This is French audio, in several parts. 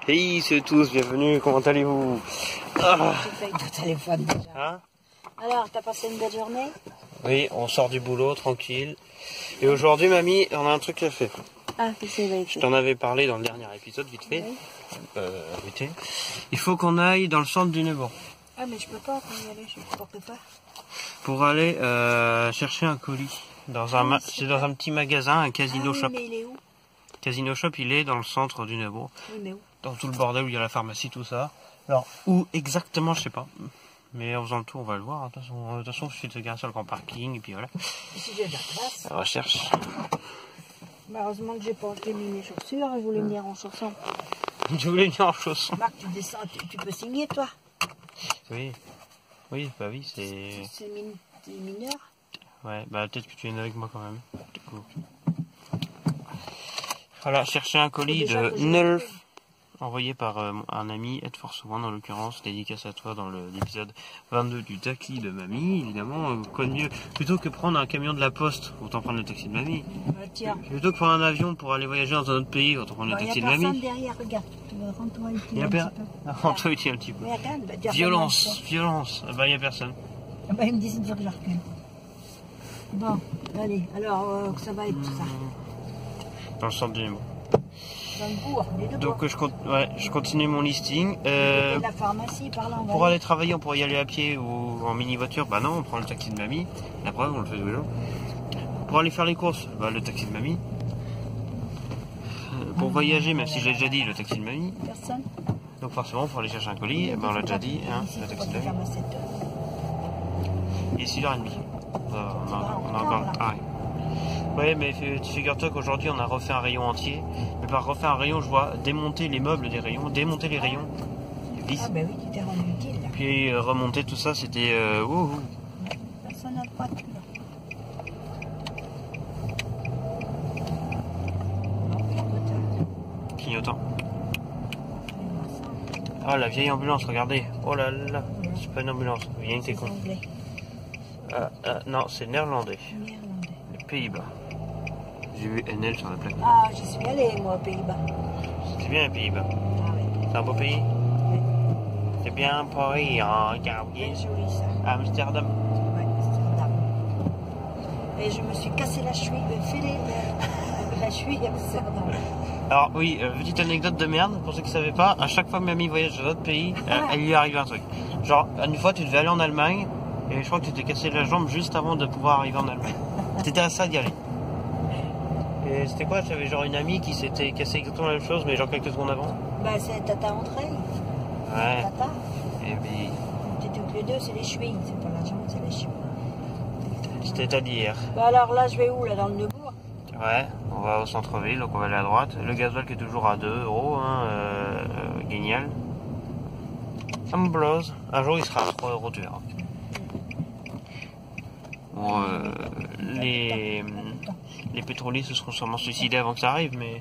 Hey, c'est tous, bienvenue, comment allez-vous? J'essaye ton téléphone déjà. Hein? Alors, t'as passé une belle journée? Oui, on sort du boulot, tranquille. Et aujourd'hui, mamie, on a un truc à faire. Ah, qu'est-ce que c'est? Je t'en avais parlé dans le dernier épisode, vite fait. Oui. Vite fait. Il faut qu'on aille dans le centre du Neubourg. Ah, mais je peux pas y aller, je ne porte pas. Pour aller chercher un colis. C'est dans un petit magasin, un Casino Shop. Mais il est où? Casino Shop, il est dans le centre du Neubourg. Oui, mais où? Dans tout le bordel où il y a la pharmacie, tout ça. Alors, où exactement, je sais pas. Mais en faisant le tour, on va le voir. De toute façon, je suis de garer sur le grand parking, et puis voilà. Ici, j'ai de la place. La recherche. Bah, heureusement que j'ai mis mes chaussures, je voulais venir en chaussons. Je voulais venir en chaussons. Marc, tu descends, tu peux signer, toi? Oui. Oui, bah oui, c'est... C'est mineur? Ouais, bah peut-être que tu viennes avec moi quand même. Du coup. Voilà, chercher un colis de Neuf, envoyé par un ami, Ed Force One en l'occurrence, dédicace à toi dans l'épisode 22 du taxi de mamie. Évidemment, quoi de mieux, plutôt que prendre un camion de la poste, autant prendre le taxi de mamie. Bah, tiens. Plutôt que prendre un avion pour aller voyager dans un autre pays, autant prendre le taxi de mamie. Il n'y a personne derrière, regarde. Rends-toi ici. Il y a personne. Rends-toi ici un petit peu. Violence, violence. Bah, il n'y a personne. Ah bah, il me dit qu'il faut que je recule. Bon, allez, alors, ça va être ça. Dans le centre du Neubourg. Dans le bourg, les deux Donc je continue mon listing. La pharmacie, par là, pour aller travailler, on pourrait y aller à pied ou en mini-voiture. Bah non, on prend le taxi de mamie. La preuve, on le fait tous les jours. Pour aller faire les courses, bah le taxi de mamie. Pour voyager, même si je l'ai déjà dit, le taxi de mamie. Personne. Donc forcément, pour aller chercher un colis, on l'a déjà dit, hein, le taxi de mamie. Il est 6h30. On a encore... Ah, ouais. Ouais, mais figure-toi qu'aujourd'hui on a refait un rayon entier. Mais par refaire un rayon, je vois démonter les meubles des rayons, démonter les rayons, vis. Ah bah oui, tu t'es rendu utile là. Puis remonter tout ça, c'était Personne n'a de voiture. clignotant. Ah, la vieille ambulance, regardez. Oh là là, c'est pas une ambulance, rien que t'es con. Non, c'est néerlandais. Les Pays-Bas. J'ai vu NL sur la plaque. Ah, j'y suis allée, moi, aux Pays-Bas. C'est bien les Pays-Bas. Ah oui. C'est un beau pays. Oui. C'est bien Paris, hein, regardez. Bien joli, ça. Amsterdam. Ouais, Amsterdam. Et je me suis cassé la cheville, la cheville à Amsterdam. Alors oui, petite anecdote de merde, pour ceux qui ne savaient pas, à chaque fois que mamie voyage dans d'autres pays, elle lui arrive un truc. Genre, une fois tu devais aller en Allemagne, et je crois que tu t'es cassé la jambe juste avant de pouvoir arriver en Allemagne. T'étais à ça d'y aller. Et c'était quoi? J'avais genre une amie qui s'était cassé exactement la même chose, mais genre quelques secondes avant. Bah, c'est Tata André. Ouais. Tata. Et puis, C'était toutes les deux, c'est les chevilles. C'est pas la jambe, c'est les chevilles. c'était à d'hier. Bah, alors là, je vais où, là, dans le Neubourg? Ouais, on va au centre-ville, donc on va aller à droite. Le gasoil qui est toujours à 2 €, hein, génial. Ça me blose. Un jour il sera à 3 €, tu verras. Bon, les pétroliers se seront sûrement suicidés avant que ça arrive, mais...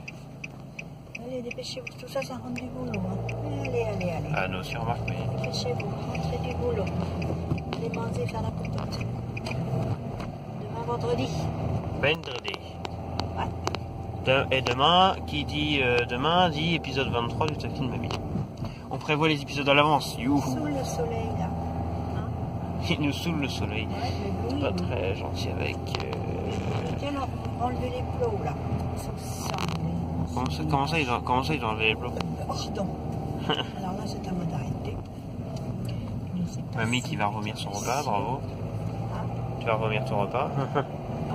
Allez, dépêchez-vous, tout ça, ça rentre du boulot. Hein. Allez. Ah, nous aussi, remarque, mais... Dépêchez-vous, rentrez du boulot. Allez manger, faire la popote. Demain, vendredi. Vendredi. Ouais. Et demain, qui dit demain, dit épisode 23 du taxi de mamie. On prévoit les épisodes à l'avance, youhou. Sous le soleil, là. Hein? Il nous saoule le soleil. Ouais, Pas très gentil avec... Tiens, enlever les plots, là. Ils sont sans. Comment ça, ils ont enlevé les plots? Oh, donc. Alors là, c'est à moi d'arrêter. Mamie qui va revenir son repas, bravo. Hein? Tu vas revenir ton repas. Ah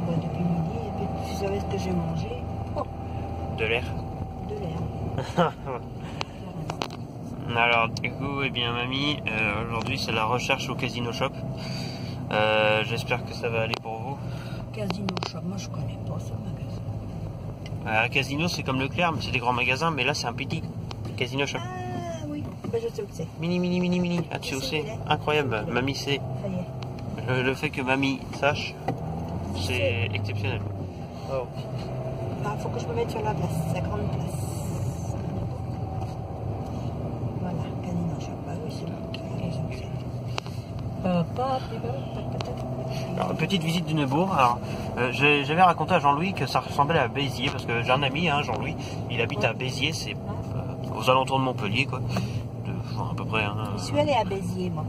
bah depuis midi, et puis vous savez ce que j'ai mangé? Oh, De l'air. de l'air. Alors du coup, eh bien mamie, aujourd'hui c'est la recherche au Casino Shop. J'espère que ça va aller pour vous. Casino Shop, moi je connais pas ce magasin. Un casino c'est comme Leclerc, mais c'est des grands magasins, mais là c'est un petit Casino Shop. Ah oui, bah, je sais où c'est. Mini. Ah tu sais où c'est? Incroyable, mamie sait. Ça y est. Le fait que mamie sache, c'est exceptionnel. Oh. Ah, faut que je me mette sur la place, la grande place. Voilà, Casino Shop, bah oui, c'est là. Alors, petite visite du Neubourg. Alors, j'avais raconté à Jean-Louis que ça ressemblait à Béziers, parce que j'ai un ami, hein, Jean-Louis, il habite à Béziers, c'est aux alentours de Montpellier, quoi. À peu près. Hein. Je suis allée à Béziers, moi.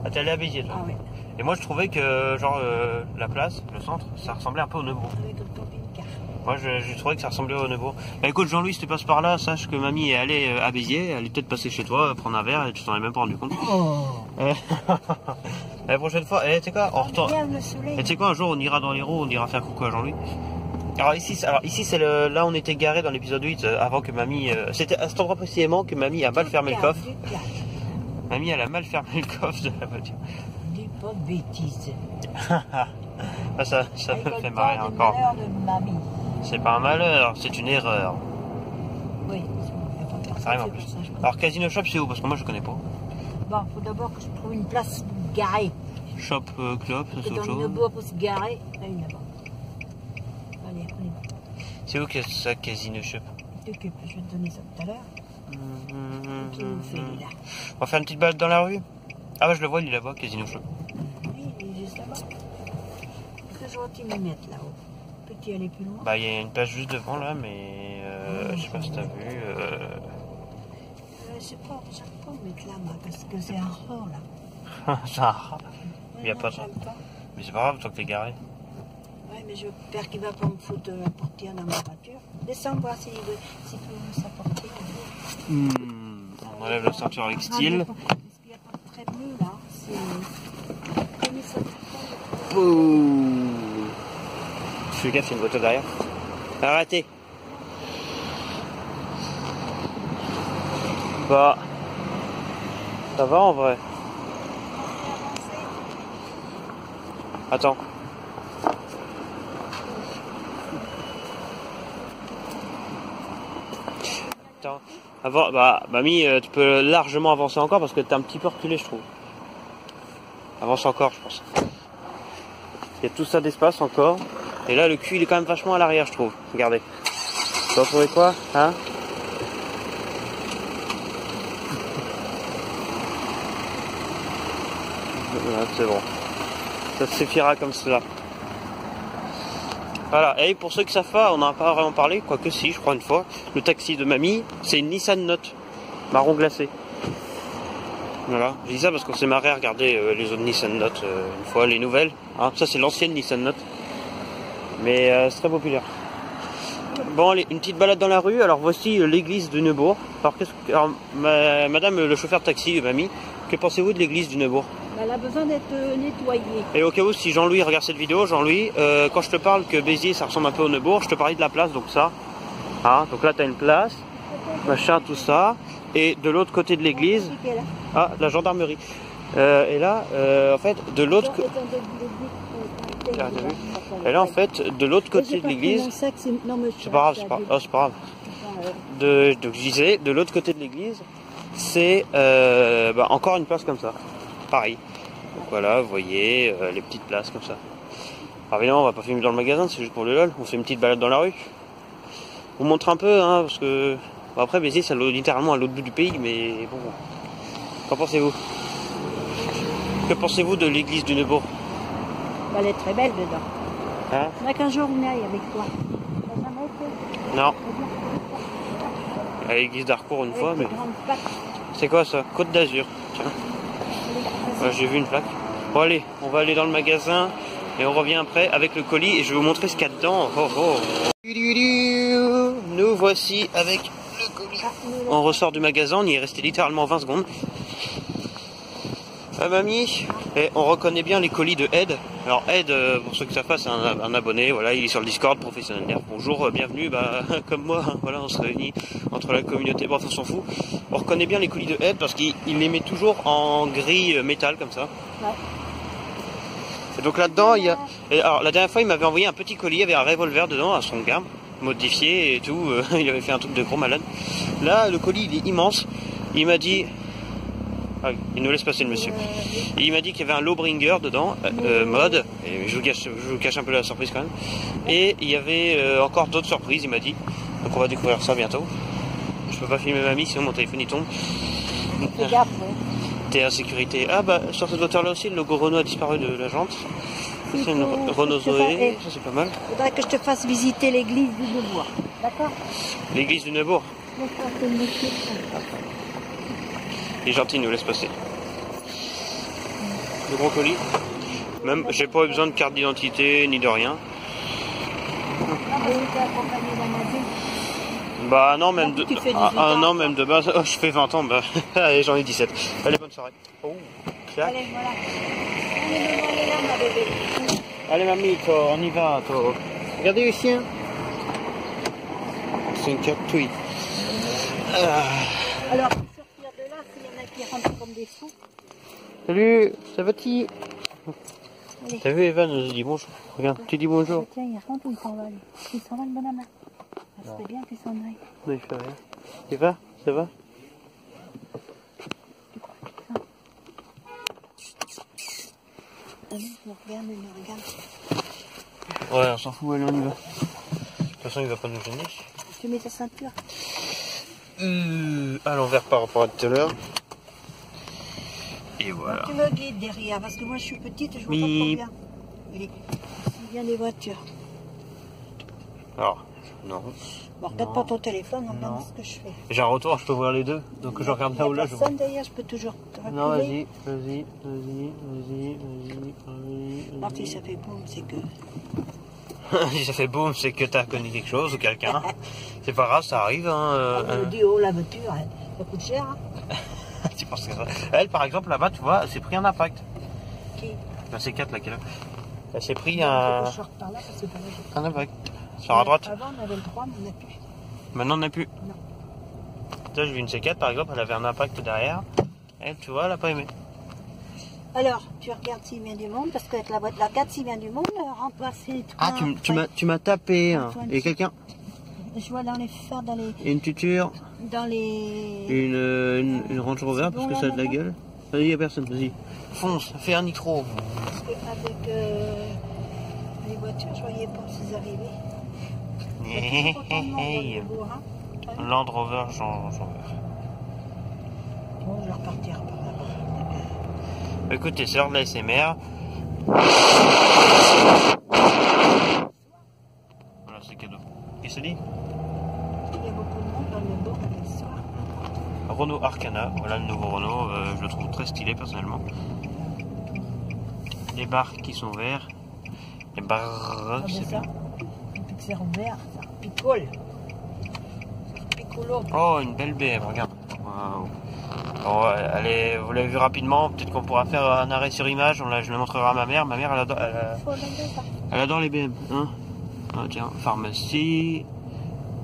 Ah, t'es allé à Béziers, toi? Ah oui. Et moi, je trouvais que, genre, la place, le centre, ça ressemblait un peu au Neubourg. Avec le camping-car. Moi, je trouvais que ça ressemblait au Neubourg. Bah écoute, Jean-Louis, si tu passes par là, sache que mamie est allée à Béziers, elle est peut-être passée chez toi, prendre un verre, et tu t'en es même pas rendu compte. Oh. La prochaine fois, tu sais quoi, on retourne. Regarde le soleil. Et tu sais quoi, un jour, on ira dans l'Hérault, on ira faire coucou à Jean-Louis. Alors ici, c'est là où on était garé dans l'épisode 8, avant que mamie... C'était à cet endroit précisément que mamie a mal fermé le coffre. Mamie, elle a mal fermé le coffre de la voiture. Dis pas de bêtises. Ah, ça me fait marrer encore. C'est pas un malheur, c'est une erreur. Oui, Ça arrive en plus. Alors Casino Shop, c'est où? Parce que moi je connais pas. Bon, faut d'abord que je trouve une place garée. Shop Club, ça c'est autre Dans le chose. Neubourg pour se garer, là, une là-bas. Allez, on y va. C'est où que ça, Casino Shop? T'occupe, je vais te donner ça tout à l'heure. Qui nous fait, là? On va faire une petite balade dans la rue? Ah bah je le vois, il est là-bas, Casino Shop. Oui, il est juste là-bas. Est-ce que je vois qu'ils m'y mettent là-haut? Peux-tu aller plus loin? Bah il y a une place juste devant là, mais je sais pas si t'as vu. Je sais pas, j'aime pas me mettre là, moi, parce que c'est un rat là. C'est un rat. Il y a Non, pas de... j'aime pas. Mais c'est pas grave, tant que t'es garé. Ouais, mais j'espère qu'il va pas me foutre la portière dans ma voiture. Descends voir s'il peut sa portière. On enlève la ceinture avec style. Parce qu'il n'y a pas de trait bleu là. C'est. Comme ça. Fais gaffe, il y a une voiture derrière. Arrêtez. Bah. Ça va en vrai. Attends. Attends. Avant, bah, mamie, tu peux largement avancer encore parce que t'es un petit peu reculé, je trouve. Avance encore, je pense. Il y a tout ça d'espace encore. Et là, le cul, il est quand même vachement à l'arrière, je trouve. Regardez. Tu vas trouver quoi, hein? Voilà, c'est bon. Ça suffira comme cela. Voilà, et pour ceux qui savent pas, on n'en a pas vraiment parlé, quoique si, je crois une fois. Le taxi de mamie, c'est une Nissan Note, marron glacé. Voilà, je dis ça parce qu'on s'est marré à regarder les autres Nissan Note une fois, les nouvelles. Hein, ça c'est l'ancienne Nissan Note. Mais c'est très populaire. Bon, allez, une petite balade dans la rue. Alors voici l'église du Neubourg. Alors, madame le chauffeur de taxi, mamie, que pensez-vous de l'église du Neubourg? Elle a besoin d'être nettoyée. Et au cas où, si Jean-Louis regarde cette vidéo, Jean-Louis, quand je te parle que Béziers ça ressemble un peu au Neubourg, je te parlais de la place, donc ça. Hein, donc là, tu as une place, machin, tout ça. Et de l'autre côté de l'église, ah, la gendarmerie. Et là, en fait, de l'autre côté. Et là, en fait, de l'autre côté de l'église. C'est pas grave, c'est pas grave. Donc je disais, de l'autre côté de l'église, c'est encore une place comme ça. Pareil. Donc voilà, vous voyez, les petites places comme ça. Alors évidemment, on va pas filmer dans le magasin, c'est juste pour le lol. On fait une petite balade dans la rue. On montre un peu, hein, parce que... Bon, après, Béziers, c'est littéralement à l'autre bout du pays, mais bon... Qu'en pensez-vous? Que pensez-vous de l'église du Neubourg? Elle est très belle dedans. Hein? On a qu'un jour on aille avec toi. Non. À l'église d'Harcourt une fois, mais... C'est quoi ça? Côte d'Azur. Tiens. Ouais, j'ai vu une plaque. Bon allez, on va aller dans le magasin et on revient après avec le colis et je vais vous montrer ce qu'il y a dedans. Oh, oh. Nous voici avec le colis. On ressort du magasin, on y est resté littéralement 20 secondes. Mamie, et on reconnaît bien les colis de Ed. Alors Ed, pour ceux qui savent pas, c'est un abonné, voilà, il est sur le Discord professionnel d'air. Bonjour, bienvenue, bah comme moi, hein, voilà, on se réunit entre la communauté, bref on s'en fout. On reconnaît bien les colis de Ed parce qu'il les met toujours en gris métal comme ça. Ouais. Et donc là-dedans, il y a... Et alors la dernière fois, il m'avait envoyé un petit colis, il y avait un revolver dedans, à son gamme, modifié et tout, il avait fait un truc de gros malade. Là, le colis, il est immense, il m'a dit... Ah, il nous laisse passer le monsieur. Et il m'a dit qu'il y avait un Lowbringer dedans, mode, et je vous cache un peu la surprise quand même. Et il y avait encore d'autres surprises, il m'a dit. Donc on va découvrir ça bientôt. Je peux pas filmer mamie, sinon mon téléphone il tombe. Fais gaffe, ouais. T'es en sécurité. Ah bah sur cette voiture là aussi, le logo Renault a disparu de la jante. C'est une Renault Zoé, ça c'est pas mal. Il faudrait que je te fasse visiter l'église du Neubourg, d'accord? L'église du Neubourg. Il est gentil, il nous laisse passer. Le gros colis. Même, j'ai pas eu besoin de carte d'identité ni de rien. Bah non, même de, non, même de base. Oh, je fais 20 ans, bah allez, j'en ai 17. Allez, bonne soirée. Oh, clac. Allez, voilà. Allez, me voyez là, ma bébé. Allez, mamie, toi, on y va, toi. Regardez le chien. C'est une cactouille. Alors, pour sortir de là, s'il y en a qui rentrent comme des fous. Salut, ça va-t-il? T'as vu, Evan nous dit bonjour. Regarde, tu dis bonjour. Tiens, il rentre ou il s'en va, lui? Il s'en va, le bonhomme. Ça serait bien qu'il s'en aille. Non, il fait rien. Tu vas? Ça va? Ah oui, il me regarde, il me regarde. Ouais, on s'en fout, allez, on y va. De toute façon, il va pas nous gêner. Tu mets ta ceinture? À l'envers par rapport à tout à l'heure. Et voilà. Tu me guides derrière, parce que moi je suis petite et je vois pas trop bien. Il y a des voitures. Alors, non. Bon, regarde pas ton téléphone, regarde ce que je fais. J'ai un retour, je peux voir les deux. Donc je regarde là ou là. Il y a personne derrière, je peux toujours reculer. Non, vas-y. Alors si ça fait boum, c'est que... Si ça fait boum, c'est que t'as connu quelque chose ou quelqu'un. C'est pas grave, ça arrive. Hein, le duo, la voiture, ça coûte cher. Hein. Tu penses que ça... Elle, par exemple, là-bas, tu vois, elle s'est pris un impact. Qui? La C4, là, qu'elle a. Elle s'est pris un impact. Sur la droite. Avant, on avait le 3, mais on n'a plus. Maintenant, on n'a plus. Non. Là, j'ai vu une C4, par exemple, elle avait un impact derrière. Elle, tu vois, elle n'a pas aimé. Alors, tu regardes s'il vient du monde, parce qu'avec la boîte, la 4, s'il vient du monde, remplacer les Ah, tu m'as tapé. Hein. Et quelqu'un? Je vois dans les phares, dans les... Une tuture. Dans les... Une Range Rover, parce que ça a de la gueule. Vas-y, il n'y a personne, vas-y. Fonce, fais un nitro. Parce qu'avec les voitures, je voyais pas s'ils arrivaient. Hey. Land Rover, j'en veux. Bon, je vais repartir par là-bas. Écoutez, c'est l'heure de la SMR. Voilà, c'est cadeau. Qui se dit? Il y a beaucoup de monde dans le bord de l'histoire. Renault Arcana, voilà le nouveau Renault, je le trouve très stylé personnellement. Les barres qui sont verts. Les barres, c'est bien. Depuis que c'est ouvert, ça picole. Piccolo. Oh, une belle BM, regarde. Waouh. Bon, allez, vous l'avez vu rapidement, peut-être qu'on pourra faire un arrêt sur image, je le montrerai à ma mère. Ma mère, elle adore les BM. Hein, ah, tiens, pharmacie,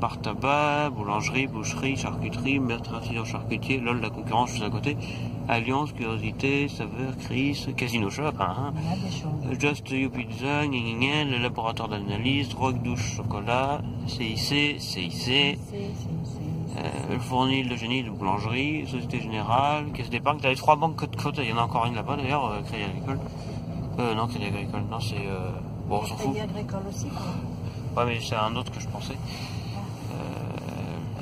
bar tabac, boulangerie, boucherie, charcuterie, maître artisan charcutier, lol, la concurrence juste à côté, Alliance, Curiosité, Saveur, Chris, Casino Shop, hein, Just You Pizza, le laboratoire d'analyse, drogue, douche, chocolat, CIC, le fournil de génie de boulangerie, Société Générale, Caisse d'épargne. T'as les 3 banques côte côte, il y en a encore une là-bas d'ailleurs, Crédit Agricole. Non, Crédit Agricole, non, c'est... bon, on s'en fout. Crédit Agricole aussi, quoi. Ouais, mais c'est un autre que je pensais.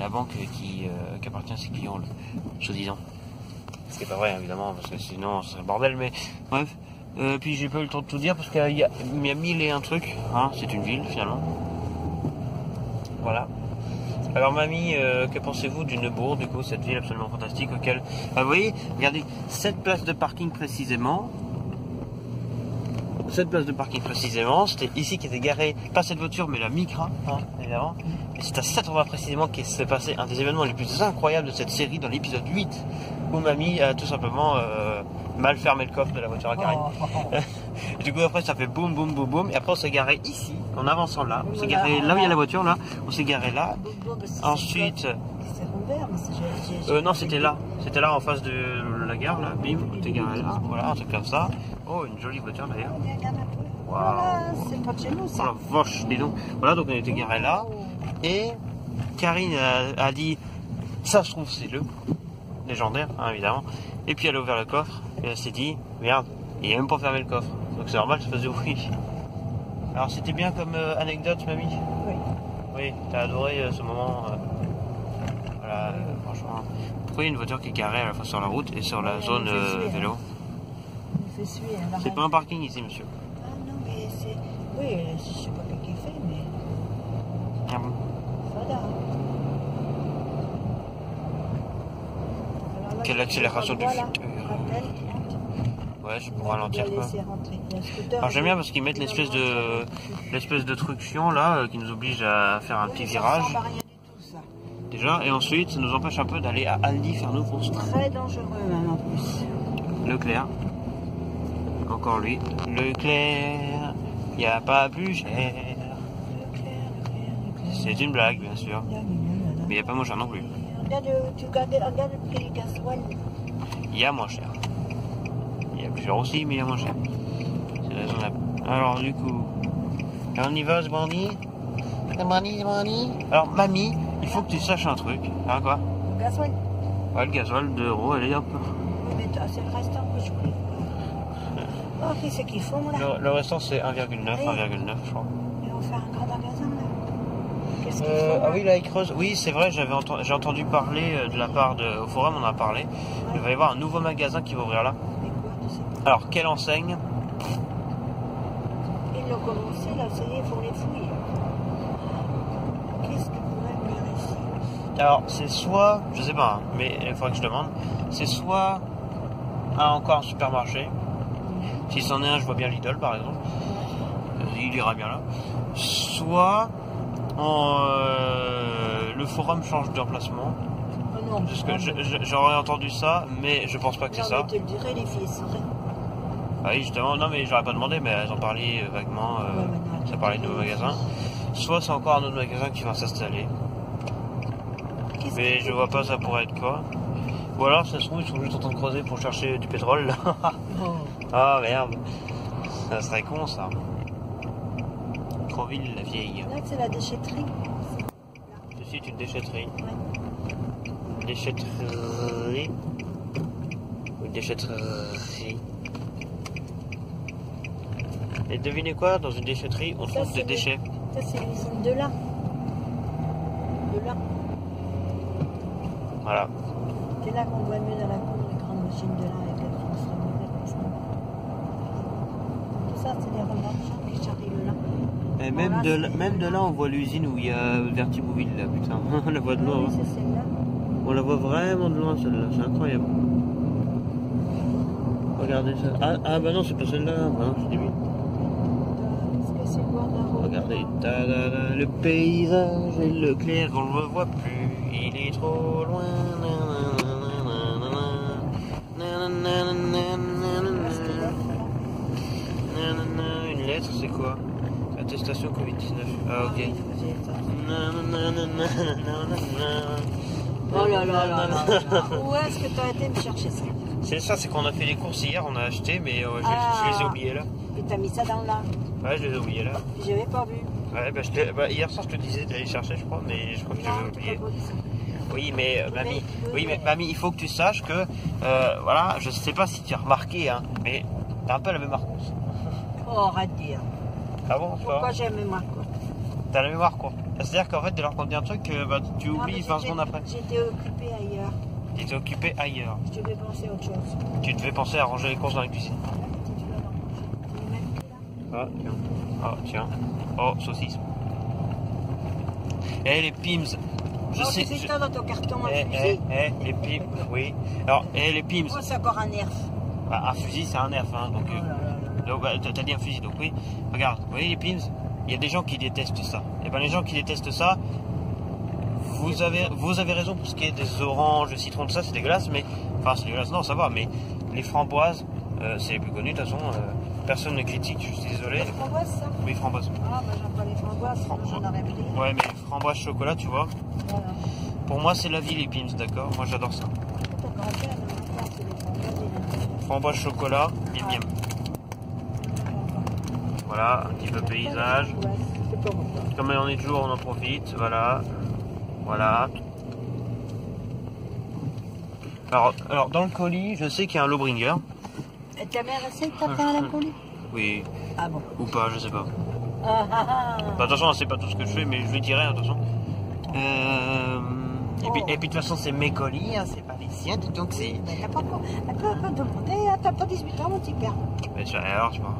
La banque qui appartient à ses clients, soi-disant. Ce qui est pas vrai, évidemment, parce que sinon, ce serait le bordel, mais bref. Puis j'ai pas eu le temps de tout dire, parce qu'il y a 1000 et un trucs, hein, c'est une ville, finalement. Voilà. Alors mamie, que pensez-vous du Neubourg, du coup, cette ville absolument fantastique auquel... vous voyez, regardez, cette place de parking précisément, c'était ici qui était garée, pas cette voiture, mais la Micra, hein, évidemment. Et c'est à cet endroit précisément qu'il s'est passé un des événements les plus incroyables de cette série, dans l'épisode 8, où mamie a tout simplement mal fermé le coffre de la voiture à Karine. Et du coup après ça fait boum boum boum boum, et après on s'est garé ici, en avançant là, on s'est garé là où il y a la voiture, là, on s'est garé là, ensuite... non, c'était là en face de la gare, là, bim, on s'est garé là, voilà, un truc comme ça. Oh, une jolie voiture d'ailleurs. Voilà, c'est pas de chez nous ça. Oh la vache, dis donc. Voilà, donc on était garé là, et Karine a dit, ça se trouve c'est le légendaire, hein, évidemment, et puis elle a ouvert le coffre, et elle s'est dit, merde, il a même pas fermé le coffre, donc c'est normal, ça faisait oui. Alors c'était bien comme anecdote, mamie? Oui. Oui, t'as adoré ce moment. Voilà, franchement. Pourquoi il y a une voiture qui est garée à la fois sur la route et sur la zone vélo? Il fait suer. C'est pas un parking ici, monsieur. Ah non, mais c'est... Oui, je sais pas ce qu'il fait, mais... Ah bon? Voilà. Quelle accélération du Voilà. futur. Rappel. Ouais, je peux ralentir quoi. Laisser rentrer. Il y a un scooter. Alors j'aime bien parce qu'ils mettent l'espèce de truction là qui nous oblige à faire un petit virage. Ça ressemble à rien du tout, ça. Déjà, et ensuite ça nous empêche un peu d'aller à Aldi faire nos courses. Très dangereux, même en plus. Leclerc. Encore lui. Leclerc. Y a pas plus cher. C'est une blague, bien sûr. Mais y a pas moins cher non plus. Regarde le prix du gasoil. Il y a moins cher. Il y a plus cher aussi, mais il y a moins cher. C'est raisonnable. Alors du coup, on y va, ce bandit. Alors mamie, il faut que tu saches un truc. Hein quoi? Le gasoil. Ouais, le gasoil, 2 €, allez hop. Oui, mais c'est le restant que je voulais. Oh, qu'est-ce qu'ils font là? Le restant c'est 1,9, 1,9 je crois. Ils vont faire un grand magasin là. Qu'est-ce qu'ils font Ah là? oui, là ils creusent. Oui, c'est vrai, j'ai entendu parler de la part au forum, on en a parlé. Il va y avoir un nouveau magasin qui va ouvrir là. Mais quoi, tu sais pas. Alors, quelle enseigne? Ils l'ont commencé là, ça y est, il faut les fouiller. Qu'est-ce que pourrait venir ici? Alors, c'est soit, je sais pas, hein, mais il faudrait que je demande, c'est soit encore un supermarché. Si c'en est un, je vois bien Lidl par exemple. Il ira bien là. Soit le forum change d'emplacement. Oh non, Parce que j'aurais entendu ça, mais je pense pas que c'est ça. Non, mais te le dirais, les filles, c'est vrai. Ah oui, justement, non mais j'aurais pas demandé, mais elles en parlaient vaguement. Ça parlait de nouveaux magasins. Soit c'est encore un autre magasin qui va s'installer. Mais je vois pas ça pourrait être quoi. Ou alors ça se trouve ils sont juste en train de creuser pour chercher du pétrole là. Oh. Ah merde. Ça serait con ça. Creville la vieille. Là, c'est la déchetterie. Ceci est une déchetterie. Ouais. Déchetterie. Ou une déchetterie. Et devinez quoi, dans une déchetterie, on trouve des déchets. Ça, c'est l'usine de lin. De lin. Voilà. C'est là qu'on voit mieux dans la cour les grandes machines de lin avec les transformateurs. Tout ça, c'est les remorques qui charrient le lin. Et Bon, même de là, on voit l'usine où il y a Vertibouville là, putain. On la voit de loin. Oui, Hein. c'est celle-là. On la voit vraiment de loin celle-là, c'est incroyable. Regardez ça. Ah bah non, c'est pas celle-là. Bah non, c'est débile. Est-ce que c'est le bord d'un road? Regardez, ta-da-da, le paysage et le clair, on ne le voit plus, il est trop loin. Une lettre, c'est quoi? Attestation Covid-19. Ah ok. Oh là là là là là. Où est-ce que tu as été me chercher ça? C'est ça, c'est qu'on a fait les courses hier, on a acheté, mais je les ai oubliés là. Et t'as mis ça dans le lin. Ouais, je les ai oubliés là. J'avais pas vu. Ouais, bah, hier soir je te disais d'aller chercher, je crois, mais je crois que je l'avais oublié. Oui, mais mamie, il faut que tu saches que, voilà, je sais pas si tu as remarqué, hein, mais t'as un peu la mémoire course. Oh, arrête de dire. Ah bon? Pourquoi j'ai la mémoire quoi? T'as la mémoire quoi? C'est-à-dire qu'en fait, de leur conter un truc, bah, tu oublies 20 secondes après. J'étais occupée ailleurs. Tu étais occupé ailleurs. Je devais penser à autre chose. Tu devais penser à ranger les courses dans la cuisine. Ah, tiens. Ah, tiens. Oh, saucisse. Eh, les Pims. Je sais. C'est ça dans ton carton, un Eh, fusil. les Pims. Oui. Alors, les Pims. Moi, c'est encore un nerf. Bah, un fusil, c'est un nerf, hein. Donc, Oh là là là. donc bah, t'as dit un fusil, donc oui. Regarde, vous voyez les Pims? Il y a des gens qui détestent ça. Et ben, les gens qui détestent ça, vous avez raison pour ce qui est des oranges, le citron, tout ça, c'est dégueulasse, mais. Enfin, c'est dégueulasse, non, ça va, mais les framboises, c'est les plus connu, de toute façon. Personne ne critique, je suis désolé. Les framboises, ça? Oui, framboise. Ah, bah j'aime pas les framboises, sinon j'en aurais pris. Ouais, mais framboise chocolat, tu vois. Voilà. Pour moi, c'est la vie, les Pims, d'accord? Moi, j'adore ça. Ton grand-père, maintenant, c'est les framboises et les Framboise chocolat, miam miam. Voilà, un petit peu paysage. Ouais, c'est pas bon. Comme on est toujours, on en profite. Voilà. Voilà. Alors dans le colis, je sais qu'il y a un Lowbringer. Et ta mère essaie de t'apprendre à la colis? Oui. Ah bon? Ou pas, je sais pas. Ah ah ah. Bah, attention, elle sait pas tout ce que je fais, mais je lui dirai, attention. Et puis de toute façon, c'est mes colis, hein, c'est pas les siens, donc c'est. Mais t'as pas demandé, t'as pas 18 ans, mon petit père. Mais alors, tu vois.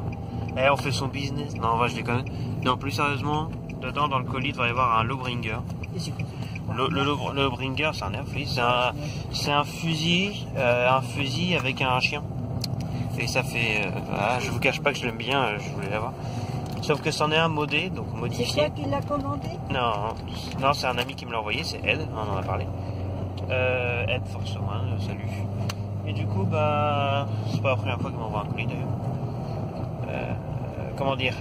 Eh, on fait son business. Non, en vrai, je déconne. Non, plus sérieusement, dedans, dans le colis, il devrait y avoir un Lowbringer. Le Bringer, c'est un nerf, oui. C'est un fusil avec un chien. Et ça fait... je vous cache pas que je l'aime bien, je voulais l'avoir. Sauf que c'en est un modé, donc C'est modifié. toi qui l'as commandé? Non, c'est un ami qui me l'a envoyé, c'est Ed, on en a parlé. Ed Force One, salut. Et du coup, bah, c'est pas la première fois qu'il m'envoie un colis d'ailleurs. Comment dire,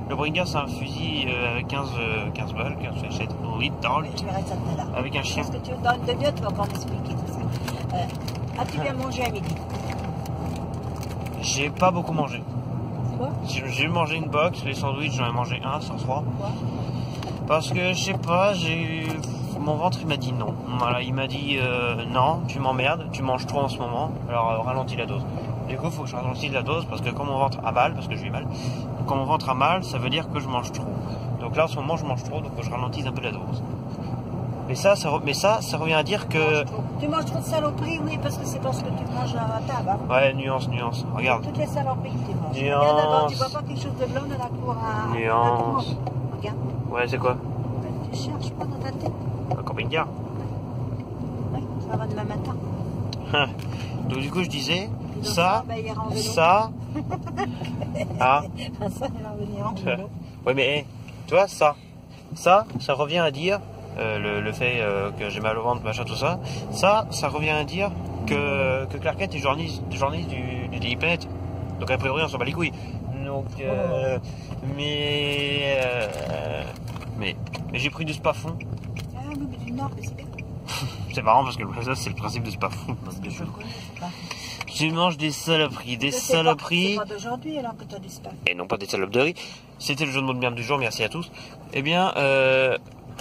le Bringer, c'est un fusil avec 15 balles, 15 fléchettes, Tu verras ça tout à l'heure. avec un chien. Parce que dans le demi tu vas encore m'expliquer tout ça. As-tu bien mangé à midi? J'ai pas beaucoup mangé. Quoi? J'ai mangé une box, les sandwichs, j'en ai mangé un sans froid. Quoi? Parce que je sais pas, mon ventre il m'a dit non. Voilà, il m'a dit non, tu m'emmerdes, tu manges trop en ce moment, alors ralentis la dose. Du coup, il faut que je ralentisse la dose parce que quand mon ventre a mal, parce que je vais mal, quand mon ventre a mal, ça veut dire que je mange trop. Donc là, en ce moment, je mange trop, donc je ralentisse un peu la dose. Mais ça revient à dire que... Tu manges trop de saloperies, oui, parce que c'est parce que tu manges à la table. Hein. Ouais, nuance, regarde. Toutes les saloperies que tu manges. Nuance. Regarde d'abord, tu vois pas quelque chose de blanc dans la cour à... Nuance. Regarde. Ouais, c'est quoi? Tu cherches pas dans ta tête. Un camping-car. Oui, ça va demain matin. Donc du coup, je disais, Donc, ça... bah, il ira en vélo. Ça... Ah. Ça, il va revenir en vélo. Ouais, mais tu vois, ça revient à dire le fait que j'ai mal au ventre, machin, tout ça. Ça revient à dire que Clark Kent est journaliste du Daily Planet. Donc a priori, on s'en bat les couilles. Donc, mais j'ai pris du Spafond. Ah oui, mais du Nord, mais c'est bien. C'est marrant parce que c'est le principe de Spafond. Tu manges des saloperies, C'est pas d'aujourd'hui alors que tu as du spa. et non pas des salopes de riz. C'était le jeu de mots de merde du jour, merci à tous. Eh bien,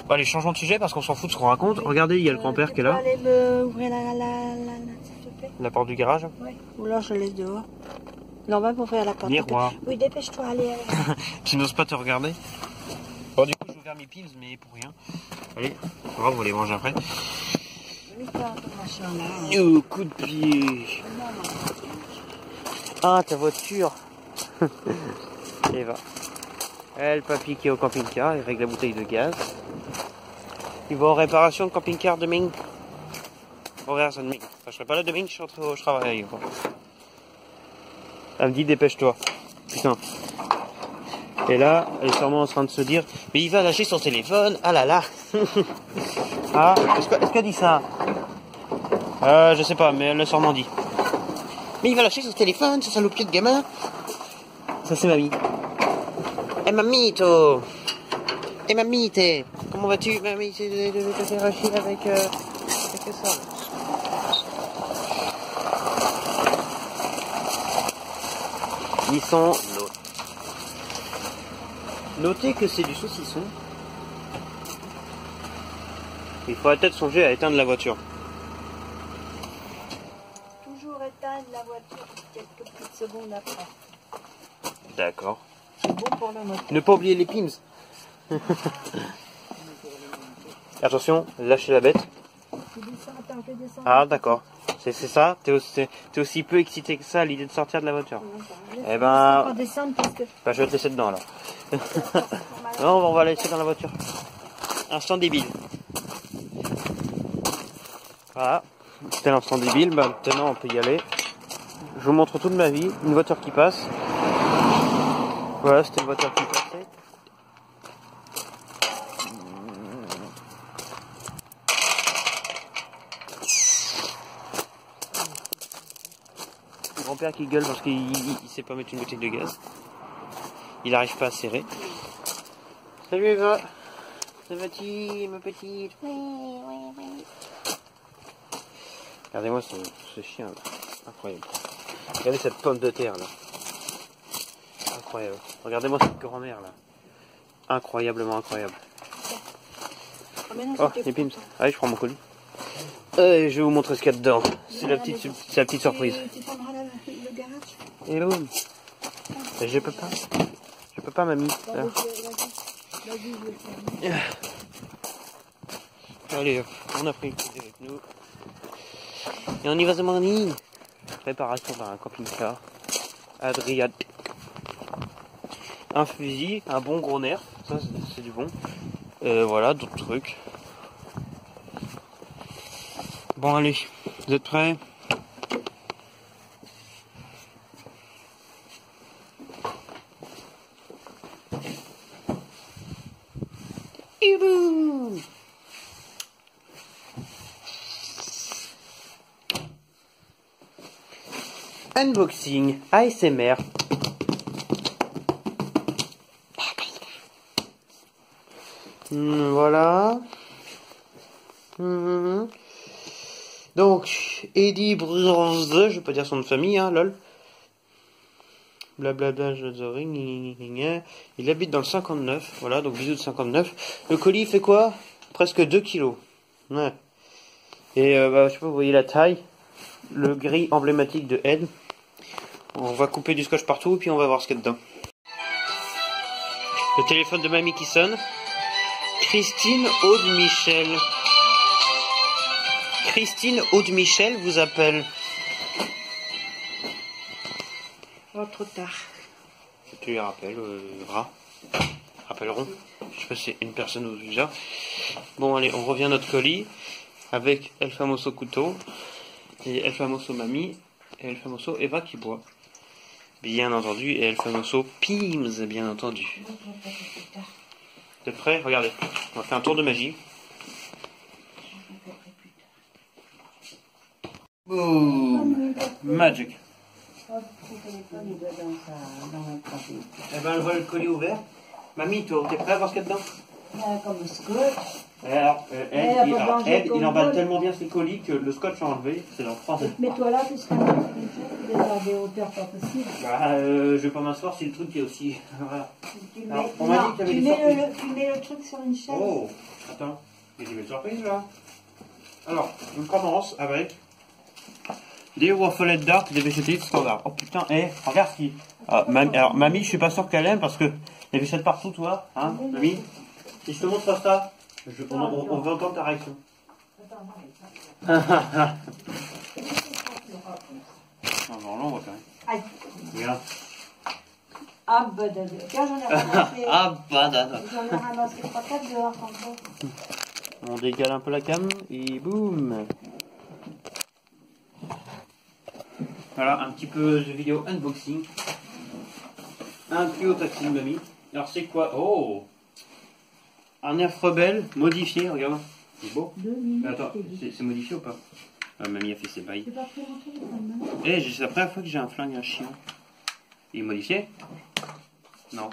allez, changeons de sujet parce qu'on s'en fout de ce qu'on raconte. Regardez, il y a le grand-père qui est là. Tu peux aller me ouvrir s'il te plaît? La porte du garage. Oui, ou là je laisse dehors. Non, va pour ouvrir la porte. Miroir. Oui, dépêche-toi, allez. Tu n'oses pas te regarder. Bon, du coup, j'ai ouvert mes piles, mais pour rien. Allez, bravo, vous les manger après. Oh, coup de pied. Ah, ta voiture. Et va. Le papy qui est au camping-car, il règle la bouteille de gaz. Il va en réparation de camping-car demain. On verra ça demain. Enfin, je serai pas là demain, je travaille. Quoi. Elle me dit dépêche-toi. Putain. Et là, elle est sûrement en train de se dire, mais il va lâcher son téléphone. Ah là là. Ah, est-ce qu'elle dit ça? Je sais pas, mais elle l'a sûrement dit. Mais il va lâcher son téléphone, ce salopier de gamin. Ça c'est mamie. Eh mamito. Eh mamite. Comment vas-tu, mamie? De te faire chier avec ça. Ils sont notés. Notez que c'est du saucisson. Il faudrait peut-être songer à éteindre la voiture. Toujours éteindre la voiture quelques petites secondes après. D'accord. C'est bon pour le moteur. Ne pas oublier les pins. Attention, lâchez la bête. Tu descends, attends, je descends. Ah d'accord. C'est ça. T'es aussi peu excité que ça à l'idée de sortir de la voiture. Eh ben, pas descendre parce que... je vais te laisser dedans alors. Non, on va la laisser dans la voiture. Instant débile. Voilà. C'était l'instant débile. Maintenant, on peut y aller. Je vous montre toute ma vie. Une voiture qui passe. Voilà, c'était une voiture qui passait. Mon grand-père qui gueule parce qu'il sait pas mettre une bouteille de gaz. Il n'arrive pas à serrer. Salut Eva. Ça va-t-il, ma petite? Oui. Regardez-moi ce chien là. Incroyable. Regardez cette pomme de terre là. Incroyable. Regardez-moi cette grand-mère là. Incroyablement incroyable. Oh, les pims. Allez, je prends mon colis. Je vais vous montrer ce qu'il y a dedans. C'est la petite surprise. Tu prendras le garage? Et boum. Je peux pas, mamie. Là. Allez, hop, on a pris le colis avec nous. Et on y va demander. Préparation d'un camping-car. Adriatique. Un fusil, un bon gros nerf. Ça, c'est du bon. Voilà, d'autres trucs. Bon allez, vous êtes prêts? Unboxing ASMR. Voilà. Donc, Eddie Bronze, je vais pas dire son nom de famille, hein, lol. Blablabla, il habite dans le 59, voilà, donc bisous de 59. Le colis fait quoi? Presque 2 kilos. Ouais. Et je sais pas, vous voyez la taille. Le gris emblématique de Ed. On va couper du scotch partout, puis on va voir ce qu'il y a dedans. Le téléphone de mamie qui sonne. Christine Aude Michel. Christine Aude Michel vous appelle. Oh, trop tard. Tu les rappelles, rappelleront. Je sais pas si c'est une personne ou plusieurs. Bon, allez, on revient à notre colis avec El Famoso couteau et El Famoso mamie et El Famoso Eva qui boit. Bien entendu, et El Famoso Pims, bien entendu. T'es prêt? Regardez, on va faire un tour de magie. Boom! Magic. Eh ben, on voit le colis ouvert. Mamie, toi, t'es prêt à voir ce qu'il y a dedans? Comme scotch. Alors, Ed, il emballe tellement bien ses colis que le scotch a enlevé. C'est dans 3 secondes. Mets-toi là, puisqu'on a des hauteurs pas possibles. Je vais pas m'asseoir si le truc est aussi. Voilà. Alors, on m'a dit qu'il y avait des surprises. Tu mets le truc sur une chaise. Oh, attends, il y a des belles surprises là. Alors, on commence avec des wafflettes dark et des végétales standard. Oh putain, regarde ce qui. Alors, mamie, je suis pas sûr qu'elle aime parce que les végétales partout, toi, hein, mamie. Si je te montre ça, on va entendre ta réaction. Non, on voit quand même. Aïe. Regarde. Ah, bah, tiens, j'en ai ramassé. J'en ai ramassé 3-4 dehors encore. On décale un peu la cam et boum. Voilà, un petit peu de vidéo unboxing. Un tuyau taxi de mamie. Alors c'est quoi? Oh, un Nerf Rebelle modifié, regarde. C'est beau. Attends, c'est modifié ou pas? Mamie a fait ses bails. C'est la première fois que j'ai un flingue à chien. Il est modifié? Non,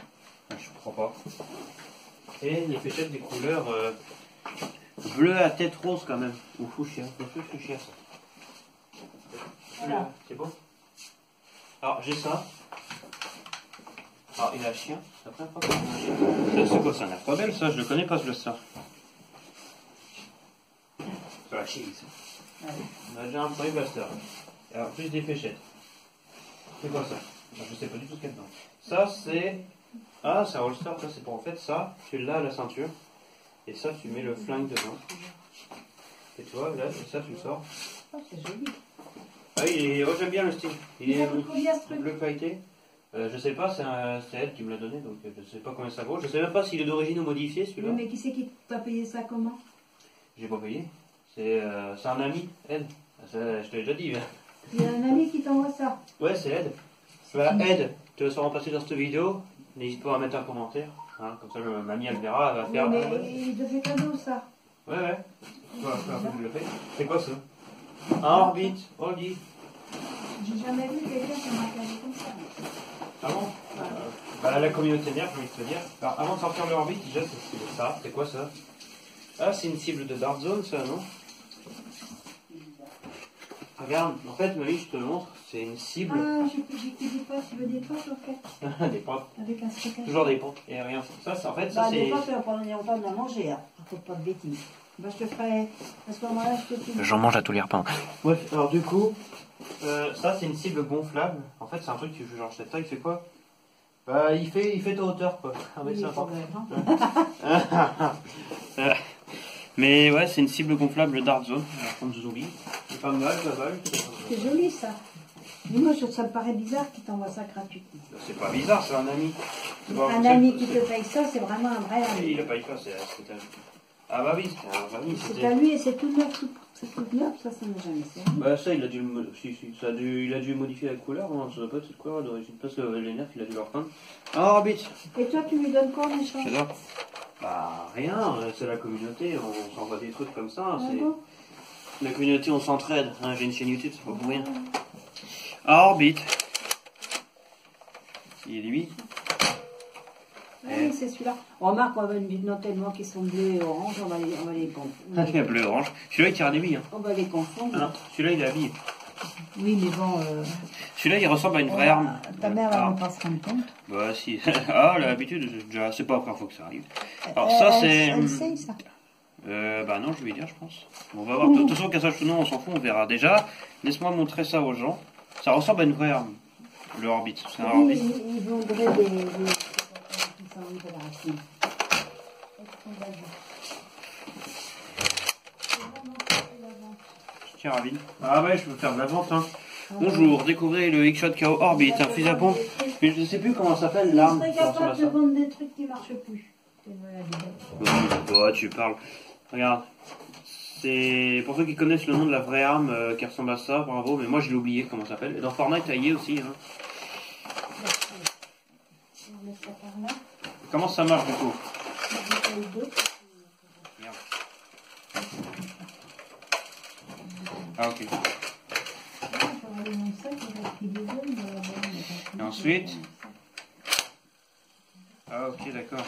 je crois pas. Et les fléchettes des couleurs bleu à tête rose quand même. Ou fuchsia. Voilà. C'est beau. Alors j'ai ça. Alors il a un chien. C'est la première fois qu'on a un chien. C'est quoi ça? Un Nerf Rebelle ça? Je le connais pas ce blaster. C'est la cheese. On a déjà un premier blaster. Alors plus des fléchettes. C'est quoi ça? Je sais pas du tout ce qu'il y a dedans. Ça c'est... Ah c'est un holster. Ça c'est pour en fait ça. Tu l'as à la ceinture. Et ça tu mets le flingue dedans. Et tu vois là, ça tu le sors. Oh c'est joli. Ah oui, j'aime bien le style. Il est bleu pailleté. Je sais pas, c'est elle qui me l'a donné, donc je sais pas combien ça vaut. Je sais même pas s'il est d'origine ou modifié celui-là. Oui, mais qui c'est qui t'a payé ça comment? J'ai pas payé. C'est un ami, Ed. Ça, je te l'ai déjà dit. Hein. Il y a un ami qui t'envoie ça. Ouais, c'est Ed. Voilà, Ed, tu vas se remplacer dans cette vidéo. N'hésite pas à mettre un commentaire. Hein, comme ça, mamie, elle verra, elle va faire. Mais il te fait cadeau ça. Ouais. Voilà, je le fais. C'est quoi ça? Un orbite, Oli. J'ai jamais vu quelqu'un qui m'a cadeau comme ça. Ah bon? La communauté Nerf, j'ai envie de te dire. Alors, avant de sortir l'orbite, déjà, c'est ça. C'est quoi ça? Ah, c'est une cible de Dark Zone, ça, non? Regarde, en fait, Marie, je te le montre, c'est une cible. Ah, j'ai des potes, tu veux des potes en fait? Des potes. Avec un stockage. Toujours des potes. Et rien. Ça, en fait, ça, c'est. Des potes, on n'ira pas de la manger, hein. Faut pas de bêtises. Bah, je te ferai. À ce moment-là, je te fais. J'en mange à tous les repas. Ouais, alors du coup, ça, c'est une cible gonflable. En fait, c'est un truc, genre, cette taille, il fait quoi? Bah, il fait ta hauteur, quoi. Avec ça. Mais ouais, c'est une cible gonflable Dark Zone. Alors, comme zombie. C'est pas mal. C'est joli ça. Mais moi, ça me paraît bizarre qu'il t'envoie ça gratuitement. C'est pas bizarre, c'est un ami. Un ami qui te paye ça, c'est vraiment un vrai ami. Il n'a pas eu ça, c'est à lui. Ah bah oui, c'était un ami. C'est à lui et c'est tout neuf, c'est tout neuf, ça n'a jamais servi. Bah ça, il a dû il a dû modifier la couleur, hein. Ça doit pas être cette couleur d'origine, parce que les nerfs, il a dû leur prendre. Ah, arbitre. Et toi, tu lui donnes quoi en échange? J'adore. Bah rien, c'est la communauté, on s'envoie des trucs comme ça. Ah bon? La communauté, on s'entraide. Hein, j'ai une chaîne YouTube, c'est pas pour rien. Arbitre. Il est lui. Oui, c'est celui-là. Remarque, on va non tellement qu'ils sont bleus et orange, on va les confondre. Ah, il y a bleu orange. Celui-là, il tire des billes. Hein. On va les confondre. Ah non, celui-là, il est habillé. Oui, mais bon. Celui-là, il ressemble à une vraie arme. Ta mère va pas se rendre compte. Bah, si. Ah, l'habitude, déjà, c'est pas la première fois que ça arrive. Alors, ça, c'est. Elle sait, ça. Bah non, je vais dire, je pense. On va voir. De toute façon, qu'à sache ou non, on s'en fout, on verra. Déjà, laisse-moi montrer ça aux gens. Ça ressemble à une vraie arme. Le orbite. C'est un orbite. Ils vendraient des Tiens, Ravine. Ah ouais, je peux faire de la vente, hein. Bonjour, découvrez le X-Shot KO Orbit, un fusil à pompe. Mais je ne sais plus comment ça s'appelle l'arme. Je serais capable de vendre des trucs qui marchent plus. Oh, tu parles. Regarde. C'est pour ceux qui connaissent le nom de la vraie arme qui ressemble à ça, bravo, mais moi je l'ai oublié comment ça s'appelle. Et dans Fortnite, ça y est aussi. Hein. Comment ça marche du coup? Merde. Ah ok. Et ensuite. Ah ok, d'accord.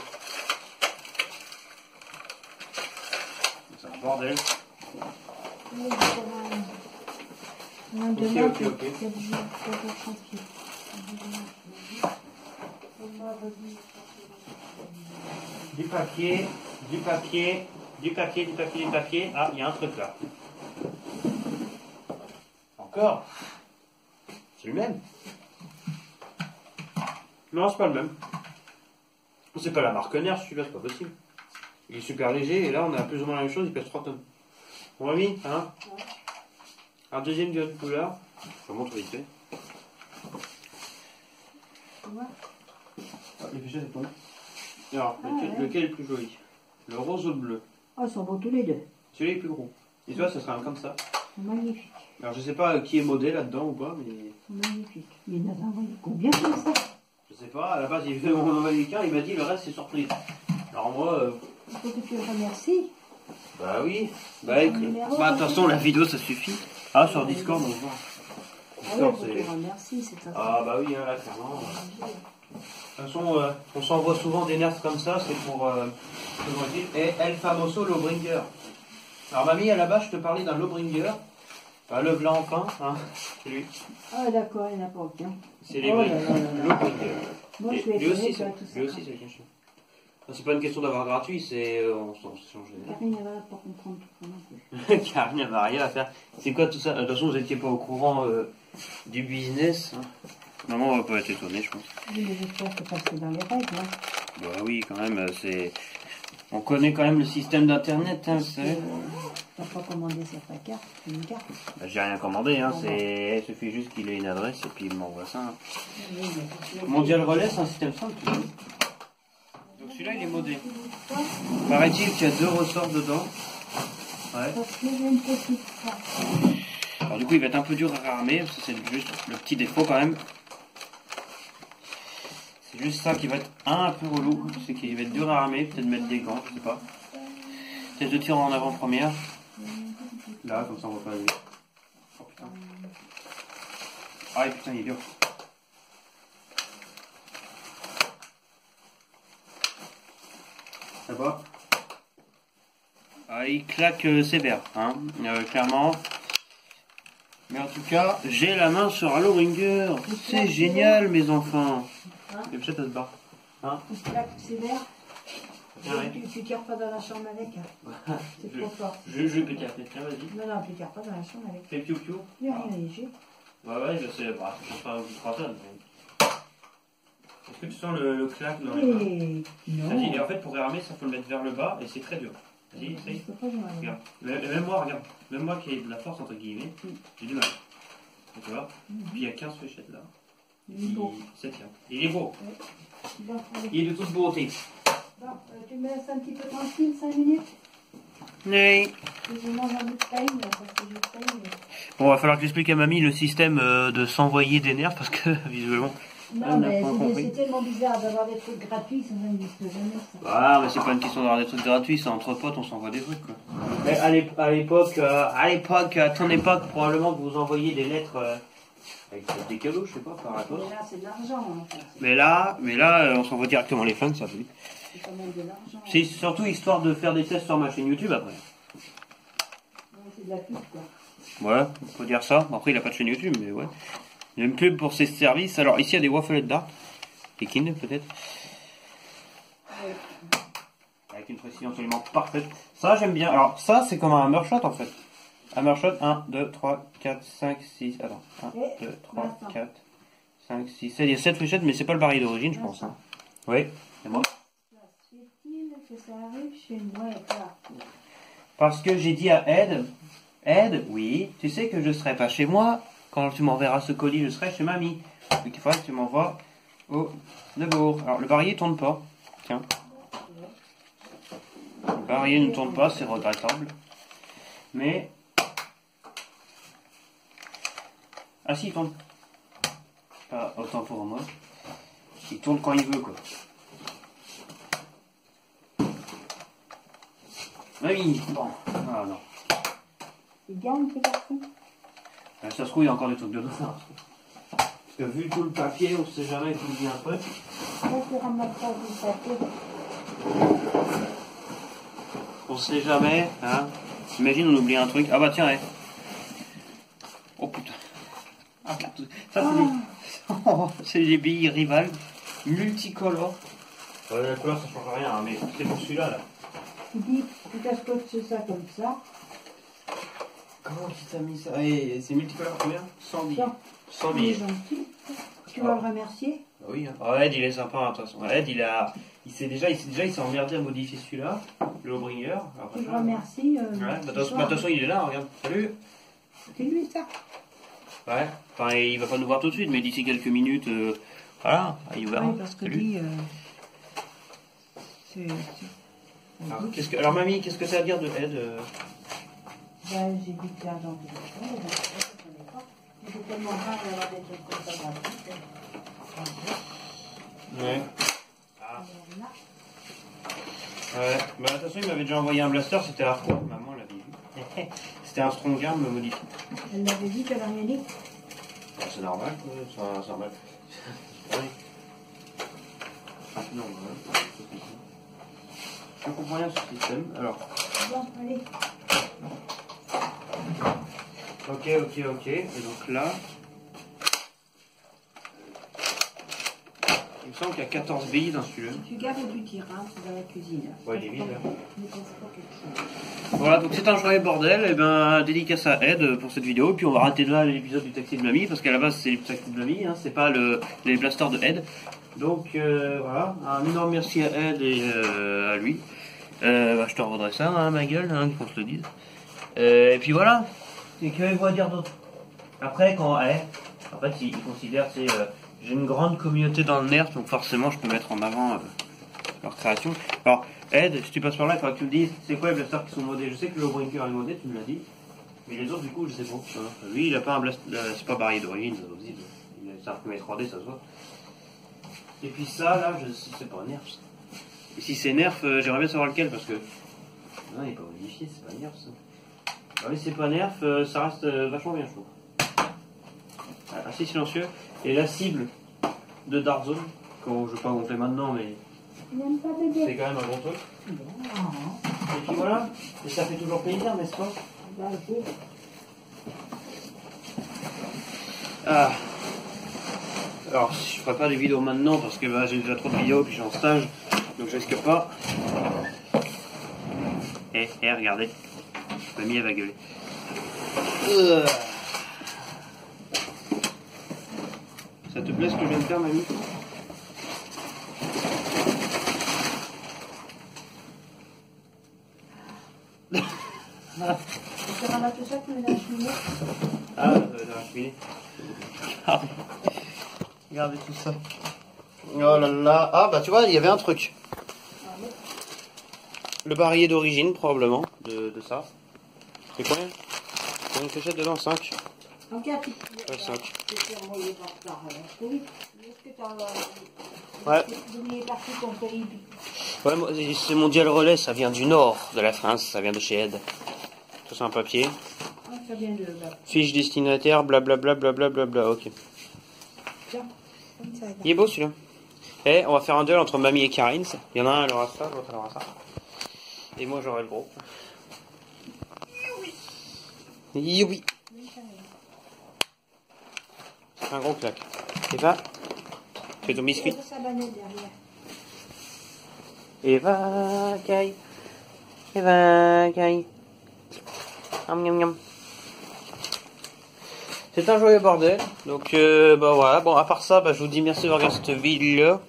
C'est un bordel. Ok. Du papier, du papier, du papier, du papier, du papier. Ah, il y a un truc là. Encore? C'est le même? Non, c'est pas le même. C'est pas la marque Nerf, celui-là, c'est pas possible. Il est super léger, et là, on a plus ou moins la même chose, il pèse 3 tonnes. Mon ami, hein? Un deuxième de couleur. Je vous montre vite fait. Ah, les fichiers, c'est tombé. Alors, lequel est le plus joli? Le rose ou le bleu? Oh, ils sont beaux tous les deux. Celui-là est plus gros. Et tu vois, ça sera un comme ça. Magnifique. Alors, je sais pas qui est modé là-dedans ou pas, mais. Magnifique. Il en a envoyé combien comme ça? Je sais pas, à la base, il fait mon envoyé qu'un, il m'a dit le reste c'est surprise. Alors, moi. Il faut que tu le remercies. Bah oui. Bah, de toute façon, la vidéo ça suffit. Ah, sur Discord, on voit. Discord, c'est. Ah, bah oui, hein, là, clairement. De toute façon, on s'envoie souvent des nerfs comme ça, c'est pour. Comment dire? Et El Famoso Lowbringer. Alors, mamie, à la base, je te parlais d'un Lowbringer. Bah, le blanc enfin, hein, c'est lui. Ah, d'accord, il n'y en a pas aucun. C'est les Lowbringer. Moi, je vais lui aussi, essayer c'est le question. C'est pas une question d'avoir gratuit, c'est. On s'en change. Karine n'est pas là pour comprendre tout ça non plus. Karine n'a rien à faire. C'est quoi tout ça? De toute façon, vous n'étiez pas au courant du business. Hein. Maman va pas être étonnée, je pense. Oui, mais j'espère que c'est dans les règles. Hein. Bah oui, quand même, c'est. On connaît quand même le système d'internet, hein, vous savez. T'as pas commandé sur ta carte, une carte. Bah, j'ai rien commandé, hein, c'est. Il suffit juste qu'il ait une adresse et puis il m'envoie ça. Hein. Oui, Mondial Relais, c'est un système simple. Donc celui-là, il est modé. Paraît-il qu'il y a 2 ressorts dedans. Ouais. Parce que j'ai une petite carte. Alors du coup, il va être un peu dur à réarmer, parce que c'est juste le petit défaut quand même. C'est juste ça qui va être un peu relou, c'est qu'il va être dur à armer, peut-être mettre des gants, je sais pas. Peut-être de tirer en avant-première. Là, comme ça on voit pas les... Oh putain. Ah putain, il est dur. Ça va? Ah, il claque sévère, hein, clairement. Mais en tout cas, j'ai la main sur Halo Ringer. C'est génial, mes enfants. Et peut-être à se barre. Hein? Une plaque sévère. Ah ouais. Tu tires pas dans la chambre avec. Hein. C'est trop fort. Je peux tirer. Tiens, vas-y. Non, tu tires pas dans la chambre avec. Fais piou-piou. Il n'y a rien léger. Ouais, je sais. Bah, c'est pas beaucoup 3 tonnes. Mais... Est-ce que tu sens le claque dans les mains? Non. Vas-y, et en fait, pour réarmer, ça faut le mettre vers le bas et c'est très dur. Vas-y, essaye. Regarde. Même moi, regarde. Même moi qui ai de la force, entre guillemets, j'ai du mal. Tu vois? Puis il y a 15 fléchettes là. Il est beau. Ça tient. Il est beau. Ouais. Bon, allez. Il est de toute beauté. Bon, tu me laisses un petit peu tranquille, 5 minutes. Oui. Je mange un bout de pain, parce que je paye. Bon, va falloir que j'explique à mamie le système de s'envoyer des nerfs parce que visuellement. Non, mais c'est tellement bizarre d'avoir des trucs gratuits, ça n'existe jamais ça. Ah, mais c'est pas une question d'avoir des trucs gratuits, c'est entre potes, on s'envoie des trucs quoi. Mais à l'époque, à ton époque, probablement que vous envoyiez des lettres avec des cadeaux, je sais pas, par rapport. Mais là, c'est de l'argent. Enfin, Mais là, on s'envoie directement les flingues, ça fait vite. c'est quand même de l'argent. C'est surtout histoire de faire des tests sur ma chaîne YouTube après. Ouais, c'est de la pub, quoi. Ouais, on peut dire ça. Après, il a pas de chaîne YouTube, mais ouais. Il y a une pub pour ses services. Alors, ici, il y a des wafelettes d'art. Des Kind, peut-être. Ouais. Avec une précision absolument parfaite. Ça, j'aime bien. Alors, ça, c'est comme un hammershot, en fait. Hammershot, 1, 2, 3, 4, 5, 6. Attends. 1, 2, 3, 4, 5, 6, 7. Il y a 7 fléchettes, mais c'est pas le barillet d'origine, je pense. Hein. Oui, c'est moi. Se fait-il que ça arrive chez moi et pas? Parce que j'ai dit à Ed, oui, tu sais que je serai pas chez moi. Quand tu m'enverras ce colis, je serai chez mamie. Donc il faudra que tu m'envoies au Neubourg. Alors le barillet tourne pas. Tiens. Le barillet ne tourne pas, c'est regrettable. Mais... Ah si, il tourne. Pas autant pour moi. Il tourne quand il veut, quoi. Mamie, bon. Ah non. Il gagne, tes garçons? Ça se trouve, il y a encore des trucs dedans. Parce que vu tout le papier, on ne sait jamais qu'il vient après. Moi, je ramasse pas du papier. On sait jamais, hein. Imagine, on oublie un truc. Ah bah tiens, ouais. Oh putain. Ah, ça, c'est des billes rivales, multicolores. La couleur, ça change rien, hein, mais c'est pour celui-là, là. Tu dis, tu t'accroches ça comme ça. Comment tu t'as mis ça? C'est multicolore combien? 100 billes. 100 Il est billes. gentil. Tu vas le remercier? Bah oui, hein. Oh, Ed, il est sympa, hein, de toute façon. Ed, il s'est emmerdé à modifier celui-là, le Bringer. Tu le remercies. Ouais, de toute façon, il est là, regarde. Salut. C'est lui, ça? Ouais, enfin, il va pas nous voir tout de suite, mais d'ici quelques minutes, voilà, il verra. Oui, parce que Salut. lui, Alors, mamie, qu'est-ce que ça à dire de Ed Ben, j'ai dit que l'argent que je connais pas. Mais c'est tellement rare d'avoir des trucs comme ça gratuits. Ouais. Ah. Ouais, bah, de toute façon, il m'avait déjà envoyé un blaster, c'était Arco. Maman l'avait vu. C'était un strong arm modifié. Elle l'avait vu, qu'elle a rien dit? Bah, c'est normal, c'est normal. Oui. Non, ouais. Je comprends rien ce système. Alors. Bon, allez. Ok. Et donc là. Il me semble qu'il y a 14 billes dans celui-là. Tu gardes et tu tires, hein, c'est dans la cuisine. Ouais, il est vide là. Ne pense pas quelque chose. Voilà, donc c'est un joyeux bordel. Et ben, dédicace à Ed pour cette vidéo. Puis on va rater là l'épisode du taxi de mamie. Parce qu'à la base, c'est le taxi de mamie, hein, c'est pas les blasters de Ed. Donc voilà, un énorme merci à Ed et à lui. Bah, je te revendrai ça, hein, ma gueule, hein, qu'on se le dise. Et puis voilà. Et qu'avez-vous à dire d'autre? Après, en fait, ils considèrent, j'ai une grande communauté dans le nerf, donc forcément, je peux mettre en avant leur création. Alors, Ed, si tu passes par là, il faudra que tu me dises, c'est quoi les blasters qui sont modés? Je sais que le Brinker est modé, tu me l'as dit. Mais les autres, du coup, je sais pas. Lui, il a pas un blaster, c'est pas barillet d'origine, ça aussi. Il a un imprimé 3D, ça se voit. Et puis ça, là, je sais pas, nerf. Ça. Et si c'est nerf, j'aimerais bien savoir lequel, parce que... Non, il n'est pas modifié, c'est pas nerf, ça. Ah oui, c'est pas nerf, ça reste vachement bien, je trouve. Assez silencieux. Et la cible de Dark Zone, que je ne vais pas gonfler maintenant, mais c'est quand même un bon truc. Et puis voilà, et ça fait toujours plaisir, n'est-ce pas? Ah. Alors, je ferai pas des vidéos maintenant parce que bah, j'ai déjà trop de vidéos, puis je suis en stage, donc je risque pas. Regardez, mamie elle va gueuler. Ça te plaît ce que je viens de faire, mamie? Tu ramasses tout ça, tu mets dans la cheminée? Ah, dans la cheminée. Regardez tout ça. Oh là là. Ah bah tu vois, il y avait un truc. Le barillet d'origine, probablement, de ça. C'est combien? Combien de clochettes dedans? 5? Ok, Ouais, 5. Ouais. Ouais, c'est Mondial Relais, ça vient du nord de la France, ça vient de chez Ed. Ça c'est un papier. Ah, ça vient de là. Fiche destinataire, blablabla, blablabla, ok. Tiens, comme ça. Il est beau celui-là. Eh, on va faire un duel entre Mamie et Karine. Il y en a un, elle aura ça, l'autre elle aura ça. Et moi j'aurai le gros. Youbi. C'est un gros claque. Eva, fais ton biscuit. Eva, Kai. Eva, Kai. C'est un joyeux bordel. Donc, bah voilà. Bon, à part ça, bah, je vous dis merci de regarder cette vidéo.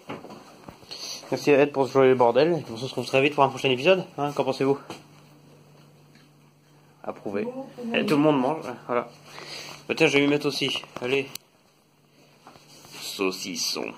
Merci à Ed pour ce joyeux bordel. Et on se retrouve très vite pour un prochain épisode. Hein, qu'en pensez-vous? Approuvé. Et tout le monde mange. Voilà. Peut-être je vais m'y mettre aussi. Allez. Saucisson.